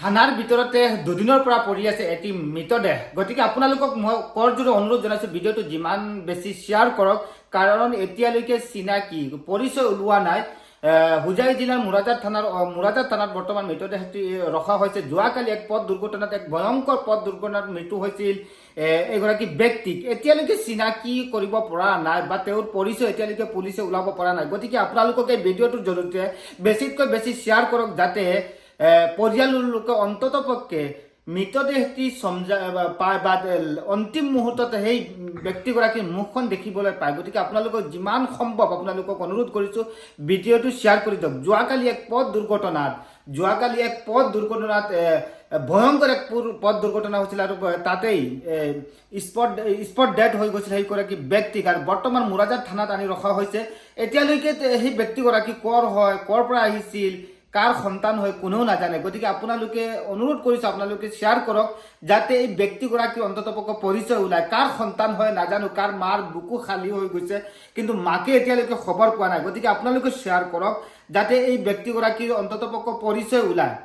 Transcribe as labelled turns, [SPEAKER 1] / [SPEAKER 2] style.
[SPEAKER 1] থানাৰ ভিতৰতে দুদিনৰ পৰা পৰি আছে এটি মৃতদেহ। গতিকে আপোনালোকক মই কৰজোৰে অনুৰোধ জনাইছোঁ ভিডিঅ'টো যিমান বেছি শ্বেয়াৰ কৰক, কাৰণ এতিয়ালৈকে চিনাকি পৰিচয় ওলোৱা নাই। হুজাই জিলাৰ মুৰাজাত থানাত বৰ্তমান মৃতদেহটি ৰখা হৈছে। যোৱাকালি এক পথ দুৰ্ঘটনাত, এক ভয়ংকৰ পথ দুৰ্ঘটনাত মৃত্যু হৈছিল এগৰাকী ব্যক্তিক। এতিয়ালৈকে চিনাকি কৰিব পৰা নাই বা তেওঁৰ পৰিচয় এতিয়ালৈকে পুলিচে ওলাব পৰা নাই। গতিকে আপোনালোকক এই ভিডিঅ'টোৰ জৰিয়তে বেছিতকৈ বেছি শ্বেয়াৰ কৰক, যাতে পৰিয়ালৰ লোকে অন্তত পক্ষে মৃতদেহটি পায় বা অন্তিম মুহূৰ্তত সেই ব্যক্তিগৰাকীৰ মুখখন দেখিবলৈ পায়। গতিকে আপোনালোকক যিমান সম্ভৱ আপোনালোকক অনুৰোধ কৰিছোঁ ভিডিঅ'টো শ্বেয়াৰ কৰি দিয়ক। যোৱাকালি এক পথ দুৰ্ঘটনাত ভয়ংকৰ এক পথ দুৰ্ঘটনা হৈছিল আৰু তাতেই স্পট ডেথ হৈ গৈছিল সেইগৰাকী ব্যক্তিক, আৰু বৰ্তমান মুৰাজাত থানাত আনি ৰখা হৈছে। এতিয়ালৈকে সেই ব্যক্তিগৰাকী কৰ হয়, কৰ পৰা আহিছিল, কাৰ সন্তান হয় কোনেও নাজানে। গতিকে আপোনালোকে অনুৰোধ কৰিছোঁ আপোনালোকে শ্বেয়াৰ কৰক, যাতে এই ব্যক্তিগৰাকী অন্ততপক্ষে পৰিচয় ওলায়। কাৰ সন্তান হয় নাজানো, কাৰ মাৰ বুকু খালী হৈ গৈছে কিন্তু মাকে এতিয়ালৈকে খবৰ পোৱা নাই। গতিকে আপোনালোকে শ্বেয়াৰ কৰক, যাতে এই ব্যক্তিগৰাকীৰ অন্ততপক্ষে পৰিচয় ওলায়।